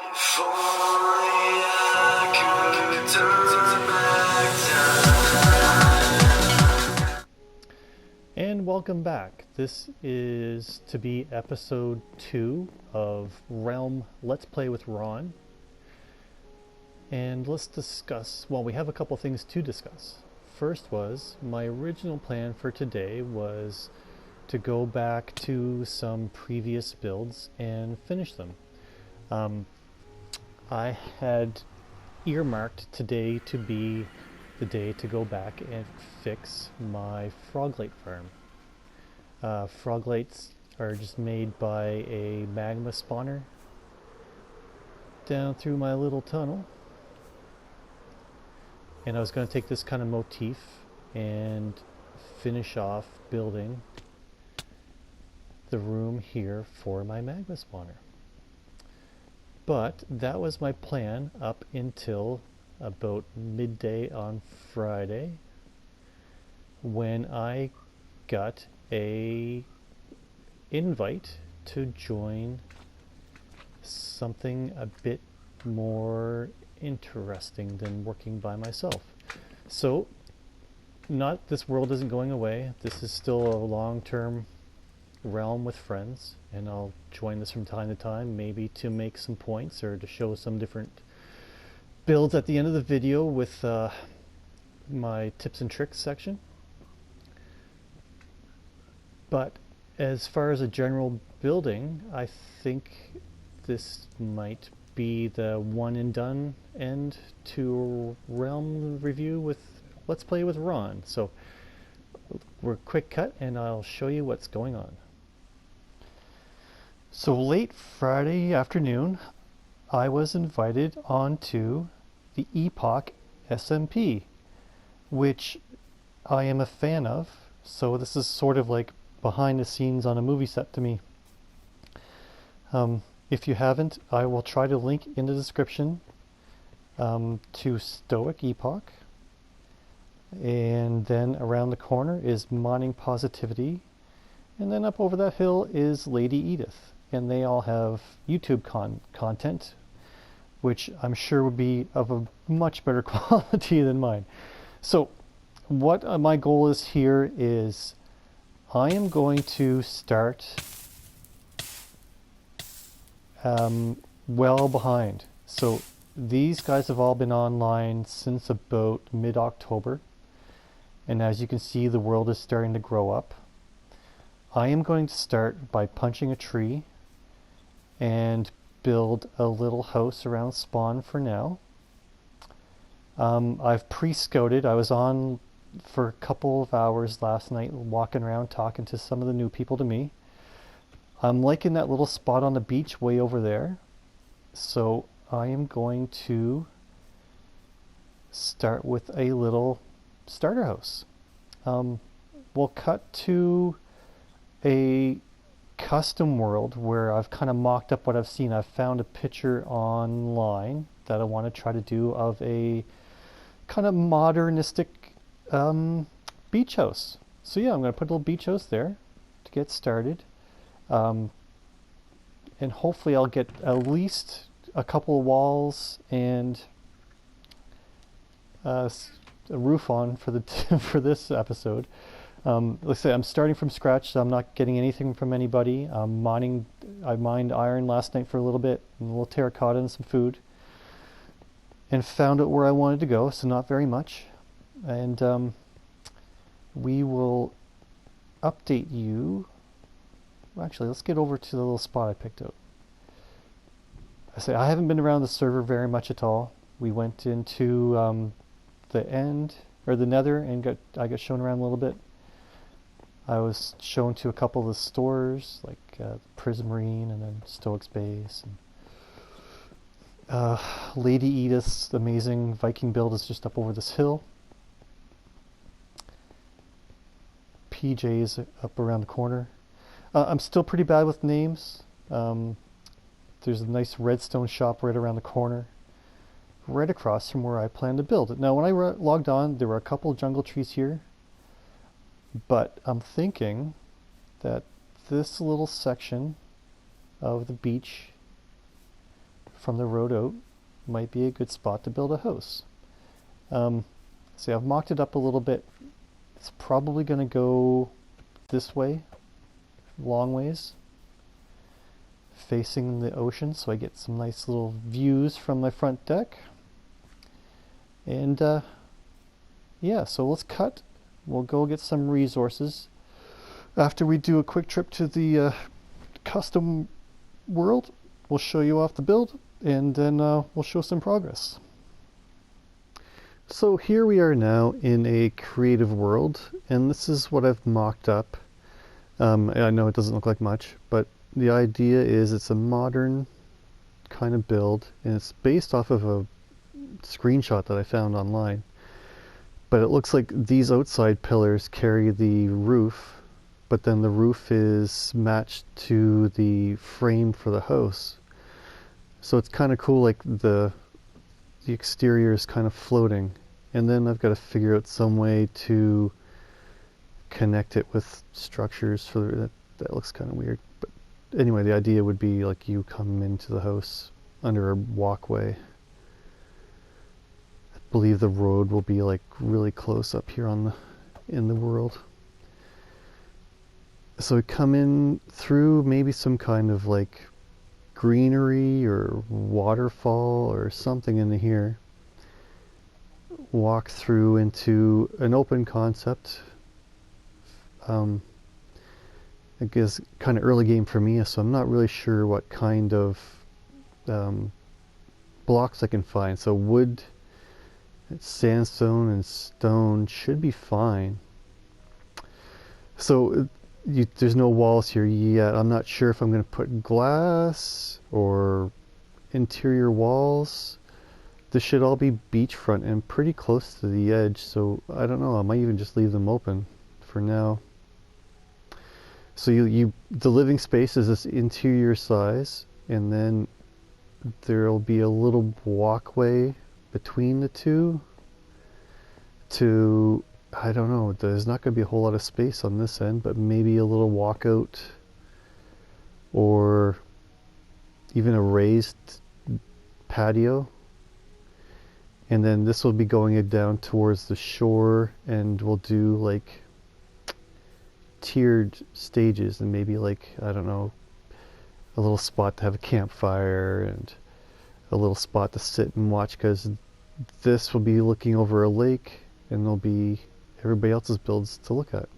If only I could turn back time. And welcome back. This is to be episode 2 of Realm Let's Play with Ron. And let's discuss, well, we have a couple things to discuss. First was, my original plan for today was to go back to some previous builds and finish them. I had earmarked today to be the day to go back and fix my froglight farm. Froglights are just made by a magma spawner down through my little tunnel. And I was going to take this kind of motif and finish off building the room here for my magma spawner. But that was my plan up until about midday on Friday, when I got a invite to join something a bit more interesting than working by myself. So, not this world isn't going away. This is still a long-term realm with friends, and I'll join this from time to time, maybe to make some points or to show some different builds at the end of the video with my tips and tricks section. But as far as a general building, I think this might be the one and done end to realm review with Let's Play with Ron. So we're quick cut and I'll show you what's going on. So late Friday afternoon, I was invited onto the Epoch SMP, which I am a fan of. So this is sort of like behind the scenes on a movie set to me. If you haven't, I will try to link in the description to Stoic Epoch. And then around the corner is Mining Positivity. And then up over that hill is Lady Edith. And they all have YouTube content, which I'm sure would be of a much better quality than mine. So what my goal is here is I am going to start well behind. So these guys have all been online since about mid-October, and as you can see, the world is starting to grow up. I am going to start by punching a tree and build a little house around spawn for now. I've pre-scouted. I was on for a couple of hours last night walking around talking to some of the new people to me. I'm liking that little spot on the beach way over there. So I am going to start with a little starter house. We'll cut to a custom world where I've kind of mocked up what I've seen. I've found a picture online that I want to try to do of a kind of modernistic beach house. So yeah, I'm going to put a little beach house there to get started. And hopefully I'll get at least a couple of walls and a roof on for the for this episode. Let's say I'm starting from scratch, so I'm not getting anything from anybody. I mined iron last night for a little bit, and a little terracotta and some food, and found out where I wanted to go, so not very much. And we will update you. Actually, let's get over to the little spot I picked out. I haven't been around the server very much at all. We went into the end, or the nether, and I got shown around a little bit. I was shown to a couple of the stores, like Prismarine and then Stoic's Base. And, Lady Edith's amazing Viking build is just up over this hill. PJ's up around the corner. I'm still pretty bad with names. There's a nice redstone shop right around the corner, right across from where I plan to build it. Now, when I logged on, there were a couple of jungle trees here. But I'm thinking that this little section of the beach from the road out might be a good spot to build a house. See, I've mocked it up a little bit. It's probably going to go this way, long ways, facing the ocean, so I get some nice little views from my front deck. And yeah, so let's cut. We'll go get some resources after we do a quick trip to the custom world. We'll show you off the build, and then we'll show some progress. So here we are now in a creative world, and this is what I've mocked up. I know it doesn't look like much, but the idea is it's a modern kind of build, and it's based off of a screenshot that I found online. But it looks like these outside pillars carry the roof, but then the roof is matched to the frame for the house. So it's kind of cool, like the exterior is kind of floating. And then I've got to figure out some way to connect it with structures for that. That looks kind of weird. But anyway, the idea would be like you come into the house under a walkway. I believe the road will be like really close up here on in the world. So we come in through maybe some kind of like greenery or waterfall or something in here. Walk through into an open concept. I guess kind of early game for me, so I'm not really sure what kind of blocks I can find. So wood, sandstone, and stone should be fine. So there's no walls here yet. I'm not sure if I'm going to put glass or interior walls. This should all be beachfront and pretty close to the edge, so I don't know, I might even just leave them open for now. So the living space is this interior size, and then there'll be a little walkway between the two to, I don't know, there's not going to be a whole lot of space on this end, but maybe a little walkout or even a raised patio. And then this will be going down towards the shore, and we'll do like tiered stages, and maybe like, I don't know, a little spot to have a campfire and a little spot to sit and watch, because this will be looking over a lake and there'll be everybody else's builds to look at.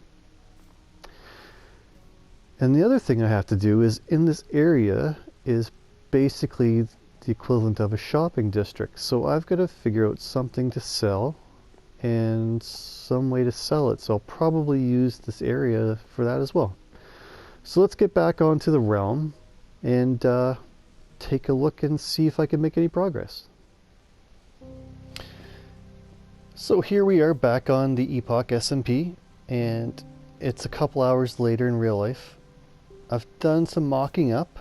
And the other thing I have to do is, in this area is basically the equivalent of a shopping district. So I've got to figure out something to sell and some way to sell it. So I'll probably use this area for that as well. So let's get back onto the realm and take a look and see if I can make any progress. So here we are back on the Epoch SMP, and it's a couple hours later in real life. I've done some mocking up,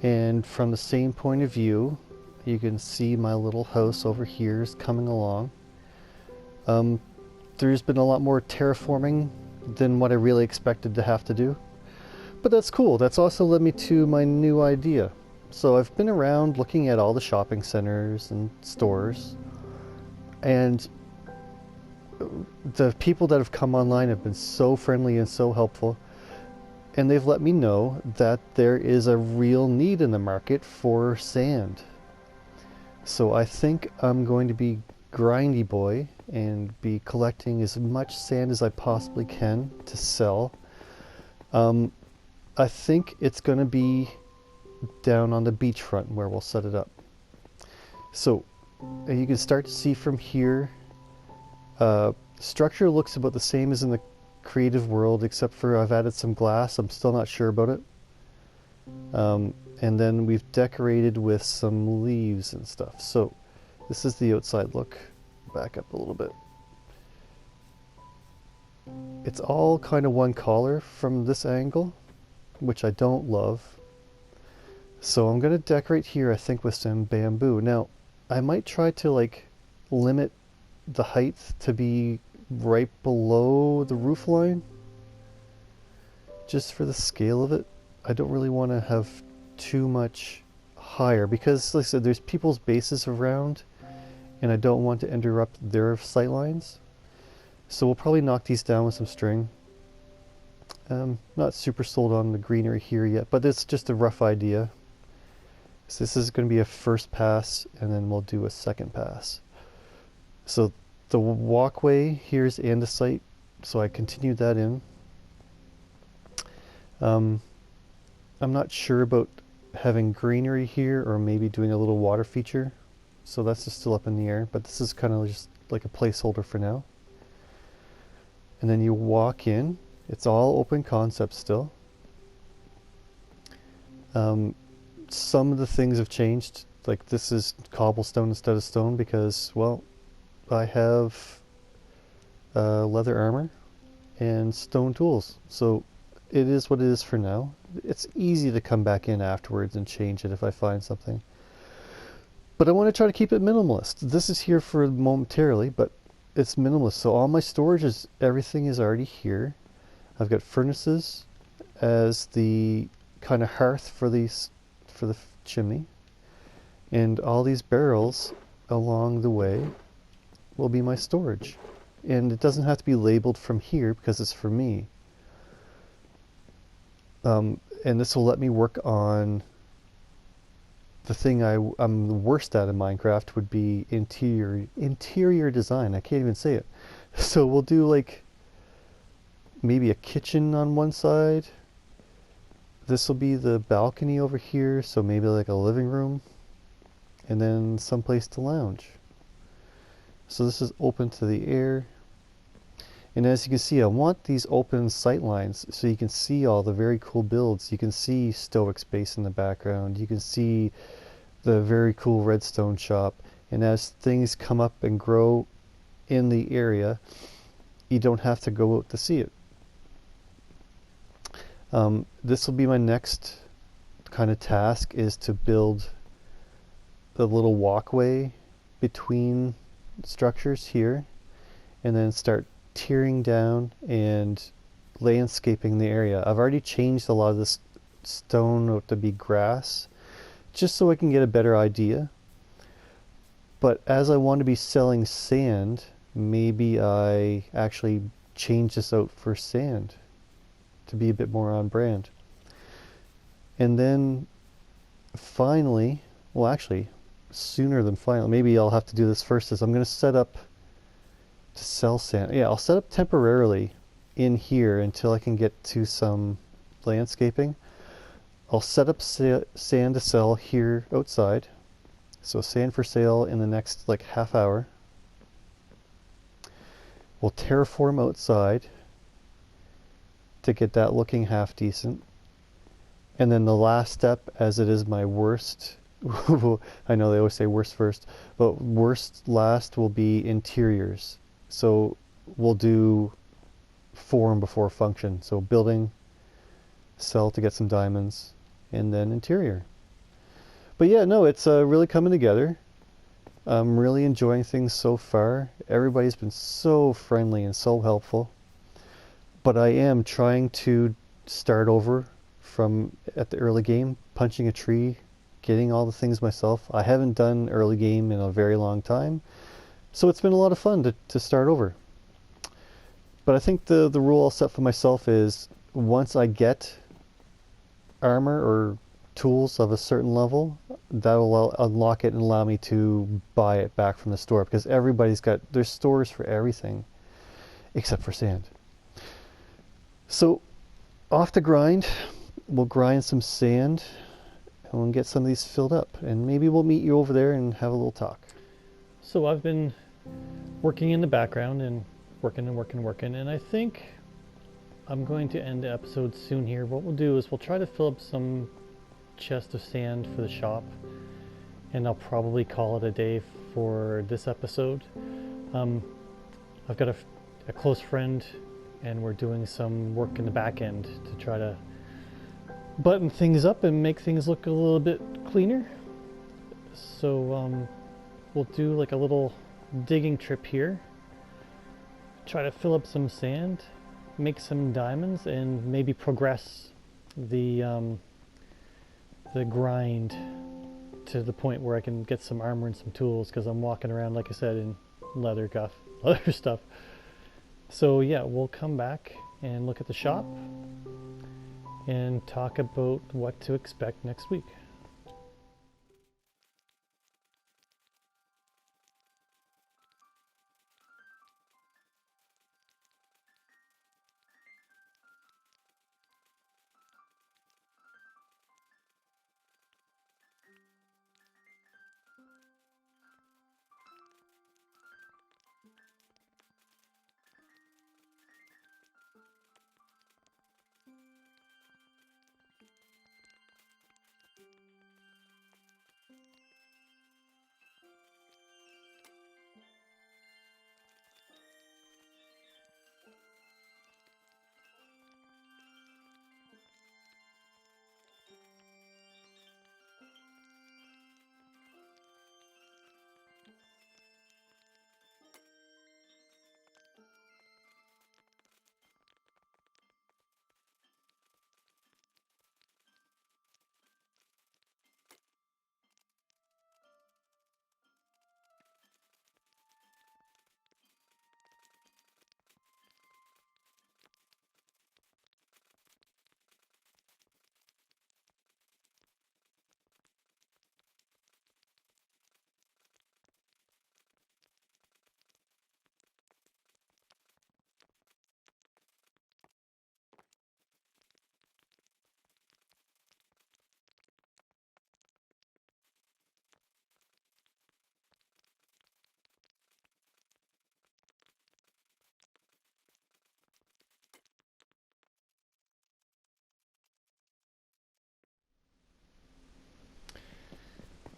and from the same point of view, you can see my little house over here is coming along. There's been a lot more terraforming than what I really expected to have to do. But that's cool. That's also led me to my new idea. So I've been around looking at all the shopping centers and stores, and the people that have come online have been so friendly and so helpful. And they've let me know that there is a real need in the market for sand. So I think I'm going to be grindy boy and be collecting as much sand as I possibly can to sell. I think it's going to be down on the beachfront where we'll set it up. So you can start to see from here, structure looks about the same as in the creative world, except for I've added some glass. I'm still not sure about it. And then we've decorated with some leaves and stuff. So this is the outside look. Back up a little bit. It's all kind of one color from this angle, which I don't love. So I'm going to decorate here, I think, with some bamboo. Now, I might try to like limit the height to be right below the roof line, just for the scale of it. I don't really want to have too much higher because, like I said, there's people's bases around and I don't want to interrupt their sight lines. So we'll probably knock these down with some string. Not super sold on the greenery here yet, but it's just a rough idea. So this is going to be a first pass, and then we'll do a second pass. So the walkway here is andesite, so I continued that in. I'm not sure about having greenery here or maybe doing a little water feature, so that's just still up in the air, but this is kind of just like a placeholder for now. And then you walk in. It's all open concept still. Some of the things have changed, like this is cobblestone instead of stone because, well, I have leather armor and stone tools, so it is what it is for now. It's easy to come back in afterwards and change it if I find something, but I want to try to keep it minimalist. This is here for momentarily, but it's minimalist, so all my storage is, everything is already here. I've got furnaces as the kind of hearth for these, for the chimney, and all these barrels along the way will be my storage, and it doesn't have to be labeled from here because it's for me. And this will let me work on the thing I'm the worst at in Minecraft, would be interior design. I can't even say it. So we'll do like maybe a kitchen on one side. This will be the balcony over here, so maybe like a living room, and then someplace to lounge. So this is open to the air. And as you can see, I want these open sight lines so you can see all the very cool builds. You can see Stoic Space in the background. You can see the very cool redstone shop. And as things come up and grow in the area, you don't have to go out to see it. This will be my next kind of task, is to build the little walkway between structures here, and then start tearing down and landscaping the area. I've already changed a lot of this stone out to be grass just so I can get a better idea. But as I want to be selling sand, maybe I actually change this out for sand to be a bit more on brand. And then finally, well actually sooner than finally, maybe I'll have to do this first, is I'm going to set up to sell sand. Yeah, I'll set up temporarily in here until I can get to some landscaping. I'll set up sand to sell here outside. So sand for sale in the next like half hour. We'll terraform outside to get that looking half decent. And then the last step, as it is my worst, I know they always say worst first, but worst last will be interiors. So we'll do form before function. So building, sell to get some diamonds, and then interior. But yeah, no, it's really coming together. I'm really enjoying things so far. Everybody's been so friendly and so helpful. But I am trying to start over from at the early game, punching a tree, getting all the things myself. I haven't done early game in a very long time, so it's been a lot of fun to start over. But I think the rule I'll set for myself is, once I get armor or tools of a certain level, that will unlock it and allow me to buy it back from the store, because everybody's got, there's stores for everything except for sand. So off to grind. We'll grind some sand and we'll get some of these filled up, and maybe we'll meet you over there and have a little talk. So I've been working in the background and working, and I think I'm going to end the episode soon here. What we'll do is we'll try to fill up some chest of sand for the shop, and I'll probably call it a day for this episode. I've got a close friend, and we're doing some work in the back end to try to button things up and make things look a little bit cleaner. So we'll do like a little digging trip here, try to fill up some sand, make some diamonds, and maybe progress the grind to the point where I can get some armor and some tools, because I'm walking around, like I said, in leather stuff. So yeah, we'll come back and look at the shop and talk about what to expect next week.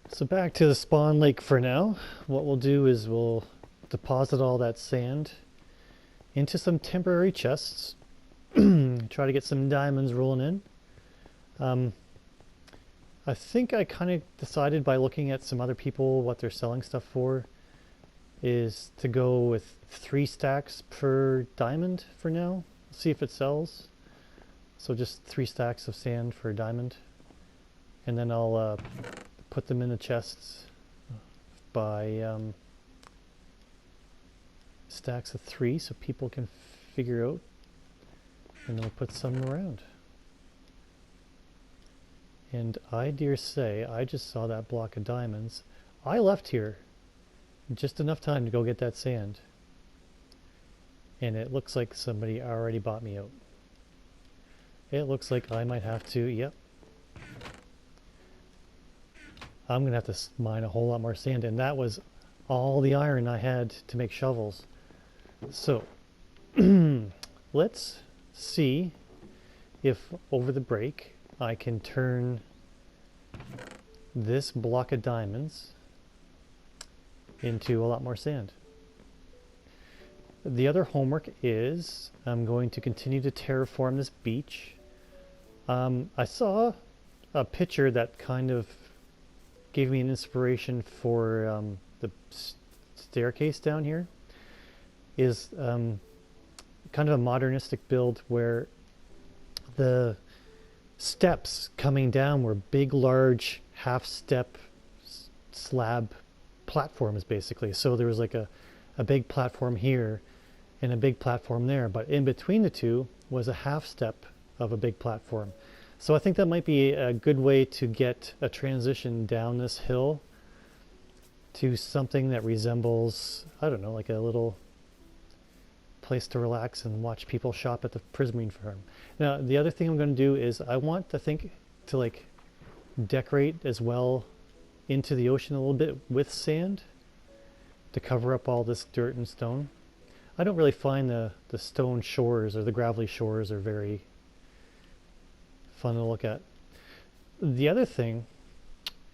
So back to the spawn lake for now. What we'll do is we'll deposit all that sand into some temporary chests. Try to get some diamonds rolling in. I think I kind of decided by looking at some other people what they're selling stuff for is to go with 3 stacks per diamond for now. See if it sells. So just 3 stacks of sand for a diamond, and then I'll put them in the chests by stacks of 3 so people can figure out, and then we'll put some around. And I dare say I just saw that block of diamonds. I left here just enough time to go get that sand, and it looks like somebody already bought me out. It looks like I might have to, yep, I'm gonna have to mine a whole lot more sand, and that was all the iron I had to make shovels. So let's see if over the break I can turn this block of diamonds into a lot more sand. The other homework is I'm going to continue to terraform this beach. I saw a picture that kind of gave me an inspiration for the staircase down here. Is kind of a modernistic build where the steps coming down were big, large, half-step slab platforms, basically. So there was like a big platform here and a big platform there, but in between the two was a half-step of a big platform. So I think that might be a good way to get a transition down this hill to something that resembles, I don't know, like a little place to relax and watch people shop at the prismarine farm. Now, the other thing I'm going to do is I want to like decorate as well into the ocean a little bit with sand to cover up all this dirt and stone. I don't really find the stone shores or the gravelly shores are very fun to look at. The other thing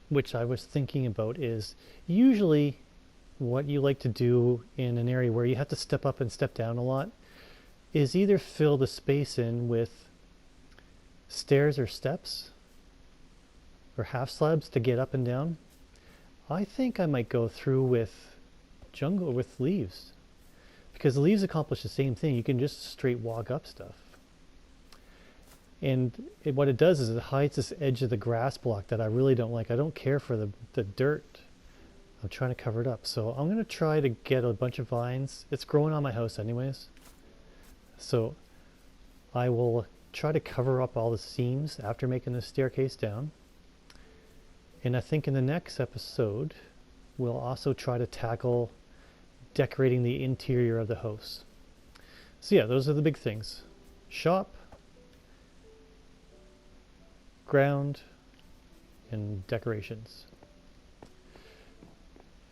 which I was thinking about is usually what you like to do in an area where you have to step up and step down a lot is either fill the space in with stairs or steps or half slabs to get up and down. I think I might go through with jungle with leaves, because the leaves accomplish the same thing. You can just straight walk up stuff. And what it does is it hides this edge of the grass block that I really don't like. I don't care for the dirt. I'm trying to cover it up. So I'm going to try to get a bunch of vines. It's growing on my house anyways. So I will try to cover up all the seams after making the staircase down. And I think in the next episode, we'll also try to tackle decorating the interior of the house. So yeah, those are the big things. Shop, ground, and decorations.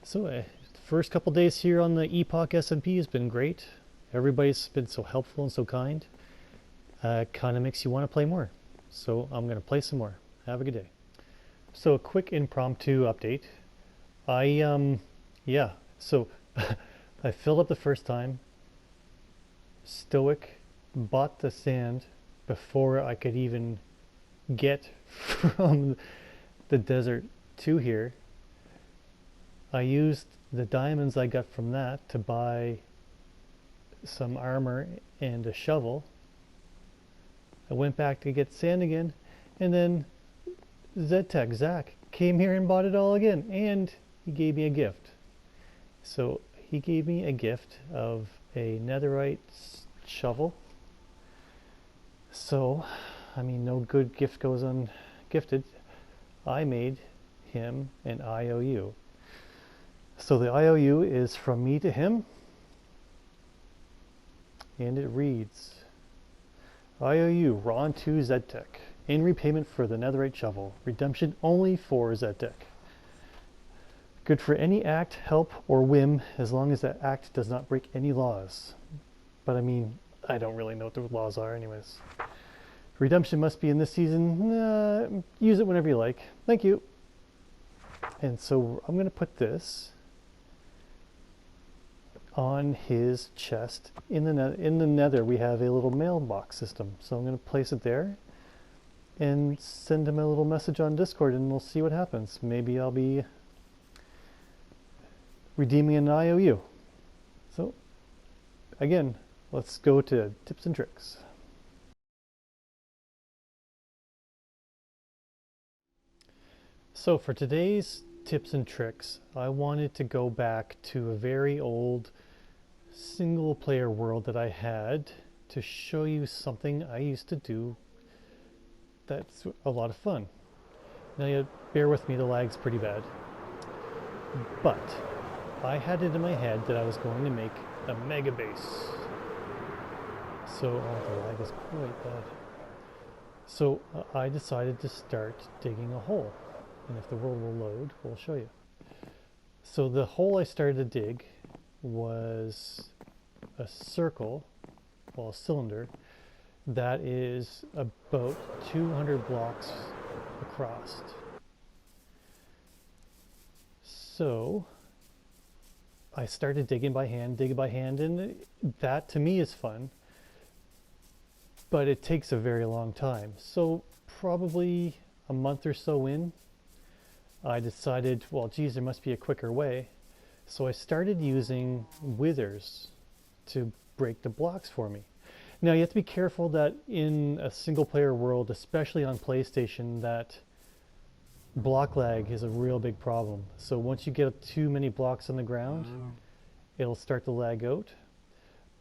So the first couple days here on the Epoch SMP has been great. Everybody's been so helpful and so kind. Kind of makes you want to play more. So I'm going to play some more. Have a good day. So a quick impromptu update. Yeah, so I filled up the first time. Stoic bought the sand before I could even get from the desert to here. I used the diamonds I got from that to buy some armor and a shovel. I went back to get sand again, and then Zach came here and bought it all again, and he gave me a gift. So he gave me a gift of a netherite shovel. So, I mean, no good gift goes ungifted. I made him an IOU. So the IOU is from me to him, and it reads, IOU Ron 2 Zedtech, in repayment for the netherite shovel, redemption only for Zedtech. Good for any act, help, or whim, as long as that act does not break any laws. But I mean, I don't really know what the laws are anyways. Redemption must be in this season. Use it whenever you like. Thank you. And so I'm going to put this on his chest. In the nether we have a little mailbox system, so I'm going to place it there and send him a little message on Discord, and we'll see what happens. Maybe I'll be redeeming an IOU. So again, let's go to tips and tricks. So for today's tips and tricks, I wanted to go back to a very old single player world that I had to show you something I used to do that's a lot of fun. Now you bear with me, the lag's pretty bad. But I had it in my head that I was going to make a mega base. So, oh, the lag is quite bad. So I decided to start digging a hole. And if the world will load, we'll show you. So the hole I started to dig was a circle, well, a cylinder, that is about 200 blocks across. So I started digging by hand, and that to me is fun, but it takes a very long time. So probably a month or so in, I decided, well, geez, there must be a quicker way. So I started using withers to break the blocks for me. Now you have to be careful that in a single player world, especially on PlayStation, that block lag is a real big problem. So once you get too many blocks on the ground, it'll start to lag out.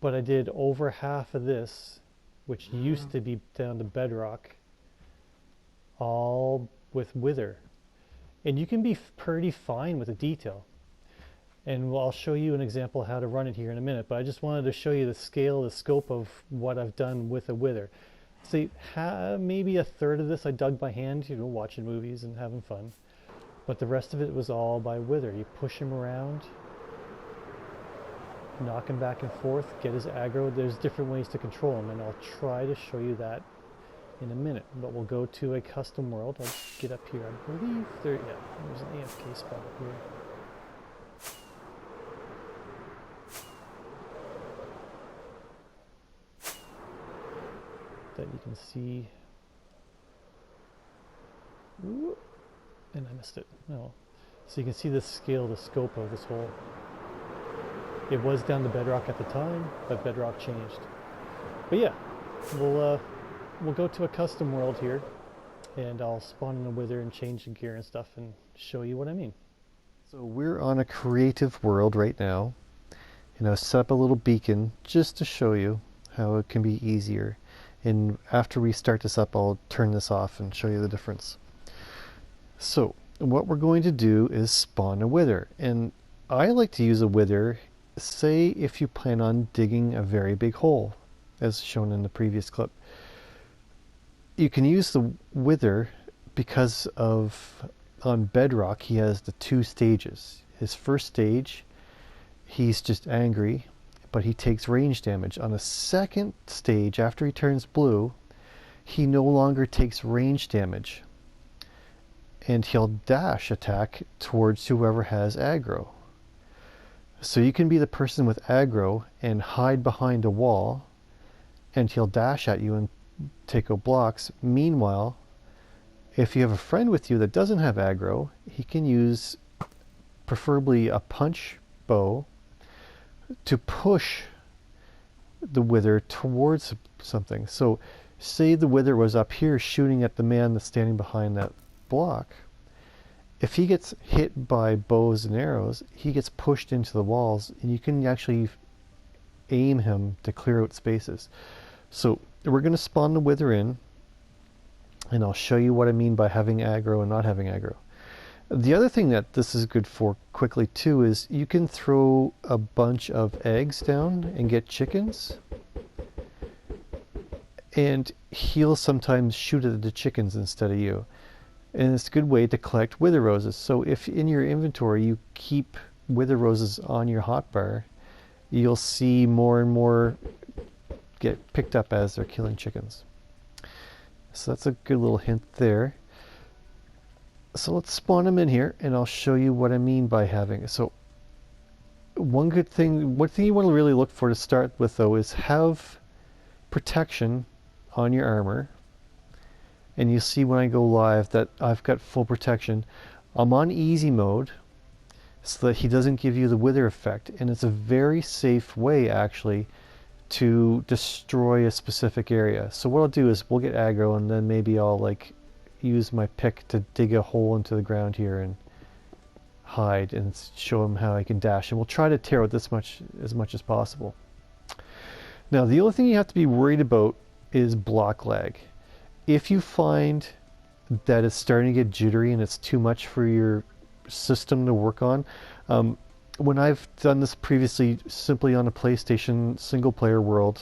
But I did over half of this, which used to be down to bedrock, all with wither. And you can be pretty fine with the detail. And I'll show you an example how to run it here in a minute, but I just wanted to show you the scale, the scope of what I've done with a wither. See, maybe a third of this I dug by hand, you know, watching movies and having fun. But the rest of it was all by wither. You push him around, knock him back and forth, get his aggro. There's different ways to control him, and I'll try to show you that in a minute. But we'll go to a custom world. I'll get up here. I believe there's an AFK spot up here. That you can see. Ooh, and I missed it. No. So you can see the scale, the scope of this hole. It was down to bedrock at the time, but bedrock changed. But yeah, we'll we'll go to a custom world here, and I'll spawn in a wither and change the gear and stuff and show you what I mean. So we're on a creative world right now, and I've set up a little beacon just to show you how it can be easier. And after we start this up, I'll turn this off and show you the difference. So what we're going to do is spawn a wither, and I like to use a wither, say if you plan on digging a very big hole, as shown in the previous clip. You can use the wither because of, on bedrock, he has the 2 stages. His first stage, he's just angry, but he takes range damage. On the second stage, after he turns blue, he no longer takes range damage, and he'll dash attack towards whoever has aggro. So you can be the person with aggro and hide behind a wall, and he'll dash at you and take out blocks. Meanwhile, if you have a friend with you that doesn't have aggro, he can use preferably a punch bow to push the wither towards something. So say the wither was up here shooting at the man that's standing behind that block. If he gets hit by bows and arrows, he gets pushed into the walls, and you can actually aim him to clear out spaces. So we're going to spawn the wither in, and I'll show you what I mean by having aggro and not having aggro. The other thing that this is good for quickly too is you can throw a bunch of eggs down and get chickens, and he'll sometimes shoot at the chickens instead of you. And it's a good way to collect wither roses. So if in your inventory you keep wither roses on your hotbar, you'll see more and more get picked up as they're killing chickens. So that's a good little hint there. So let's spawn them in here, and I'll show you what I mean by having it. So one thing you want to really look for to start with though is have protection on your armor. And you see when I go live that I've got full protection. I'm on easy mode so that he doesn't give you the wither effect, and it's a very safe way actually to destroy a specific area. So what I'll do is we'll get aggro, and then maybe I'll like use my pick to dig a hole into the ground here and hide and show him how I can dash, and we'll try to tear out as much as possible. Now the only thing you have to be worried about is block lag. If you find that it's starting to get jittery and it's too much for your system to work on, when I've done this previously simply on a PlayStation single player world,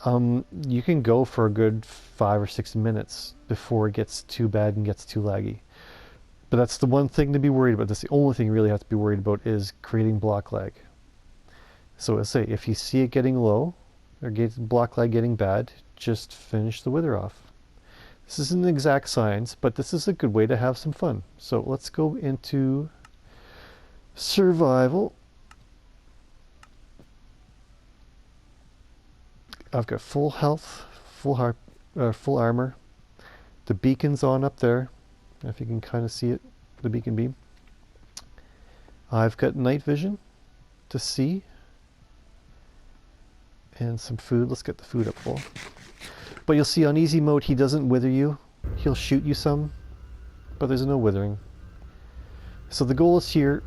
you can go for a good 5 or 6 minutes before it gets too bad and gets too laggy. But that's the one thing to be worried about. That's the only thing you really have to be worried about, is creating block lag. So let's say if you see it getting low or block lag getting bad, just finish the wither off. This isn't an exact science, but this is a good way to have some fun. So let's go into survival. I've got full health, full armor. The beacon's on up there, if you can kind of see it, the beacon beam. I've got night vision to see, and some food. Let's get the food up full. But you'll see on easy mode he doesn't wither you. He'll shoot you some, but there's no withering. So the goal is here,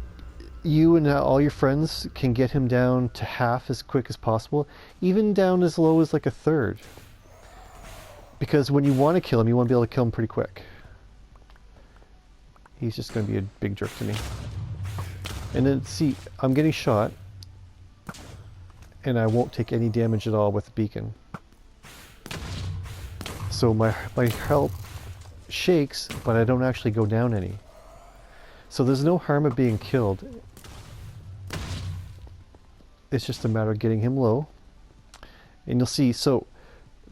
you and all your friends can get him down to half as quick as possible, even down as low as like a third. Because when you want to kill him, you want to be able to kill him pretty quick. He's just going to be a big jerk to me. And then see, I'm getting shot, and I won't take any damage at all with the beacon. So my health shakes, but I don't actually go down any. So there's no harm of being killed. It's just a matter of getting him low. And you'll see, so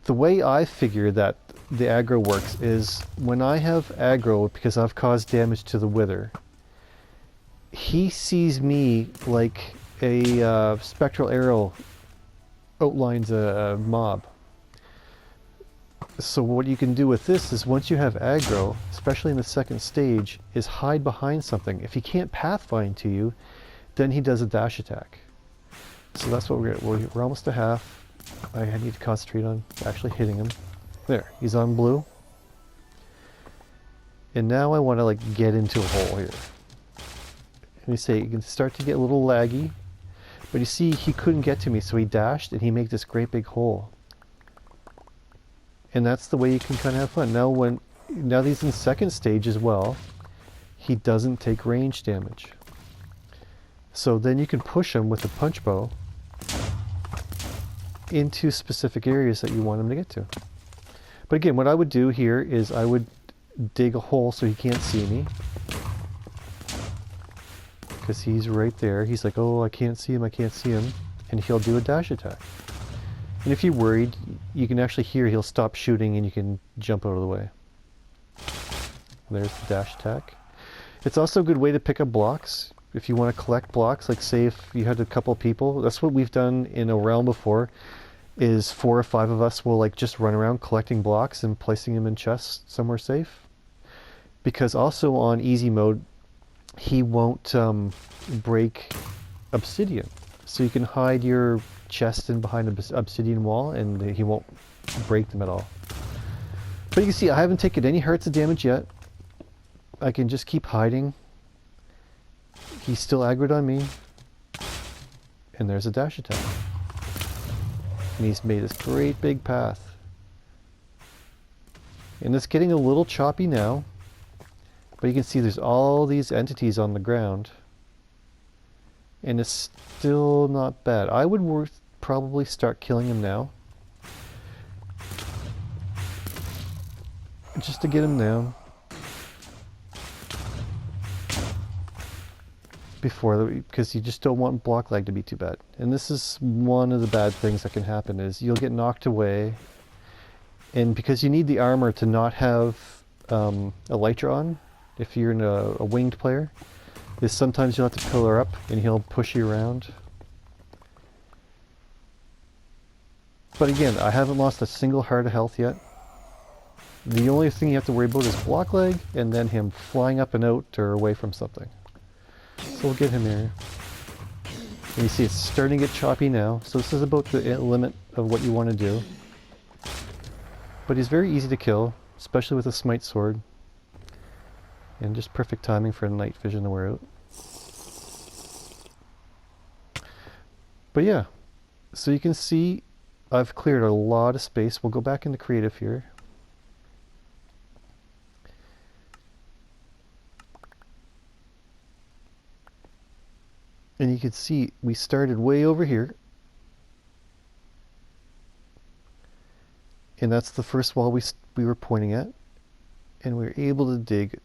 the way I figure that the aggro works is when I have aggro, because I've caused damage to the wither, he sees me like a spectral arrow outlines a mob. So what you can do with this is once you have aggro, especially in the second stage, is hide behind something. If he can't pathfind to you, then he does a dash attack. So that's what we're almost to half. I need to concentrate on actually hitting him. There, he's on blue. And now I want to like get into a hole here. And you say you can start to get a little laggy, but you see he couldn't get to me, so he dashed and he made this great big hole. And that's the way you can kind of have fun. Now that he's in second stage as well, he doesn't take range damage. So then you can push him with a punch bow into specific areas that you want him to get to. But again, what I would do here is I would dig a hole so he can't see me. Because he's right there. He's like, oh, I can't see him, I can't see him. And he'll do a dash attack. And if you're worried, you can actually hear he'll stop shooting and you can jump out of the way. There's the dash attack. It's also a good way to pick up blocks. If you want to collect blocks, like say if you had a couple people, that's what we've done in a realm before, is 4 or 5 of us will like just run around collecting blocks and placing them in chests somewhere safe. Because also on easy mode, he won't break obsidian. So you can hide your chest in behind an obsidian wall and he won't break them at all. But you can see I haven't taken any hearts of damage yet. I can just keep hiding. He's still aggroed on me. And there's a dash attack. And he's made this great big path. And it's getting a little choppy now. But you can see there's all these entities on the ground. And it's still not bad. I would probably start killing him now. Just to get him down. Because you just don't want block lag to be too bad. And this is one of the bad things that can happen is you'll get knocked away. And because you need the armor to not have elytra on, if you're in a winged player, is sometimes you'll have to pillar up and he'll push you around. But again, I haven't lost a single heart of health yet. The only thing you have to worry about is block leg and then him flying up and out or away from something. So we'll get him here. And you see it's starting to get choppy now. So this is about the limit of what you want to do. But he's very easy to kill, especially with a smite sword. And just perfect timing for night vision to wear out. But yeah, so you can see I've cleared a lot of space. We'll go back into creative here. And you can see we started way over here. And that's the first wall we were pointing at. And we were able to dig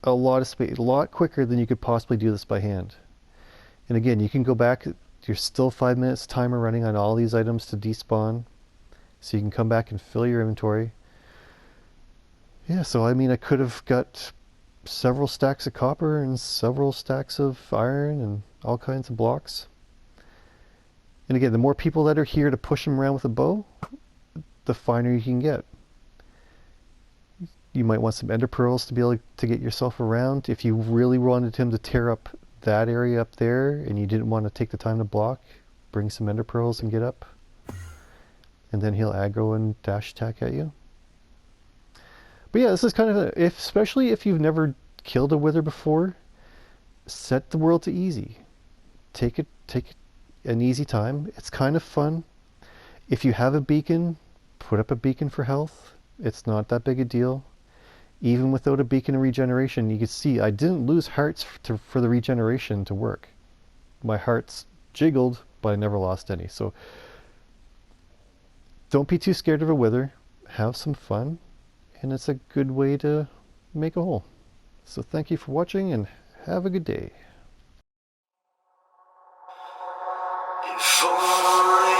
a lot of space, a lot quicker than you could possibly do this by hand. And again, you can go back, you're still 5 minutes timer running on all these items to despawn. So you can come back and fill your inventory. Yeah, so I mean I could have got several stacks of copper and several stacks of iron and all kinds of blocks. And again, the more people that are here to push him around with a bow, the finer you can get. You might want some ender pearls to be able to get yourself around. If you really wanted him to tear up that area up there and you didn't want to take the time to block, bring some ender pearls and get up. And then he'll aggro and dash attack at you. But yeah, this is kind of, especially if you've never killed a wither before, set the world to easy. Take an easy time. It's kind of fun. If you have a beacon, put up a beacon for health. It's not that big a deal. Even without a beacon of regeneration, you can see I didn't lose hearts for the regeneration to work. My hearts jiggled, but I never lost any. So don't be too scared of a wither. Have some fun. And it's a good way to make a hole. So thank you for watching and have a good day. If only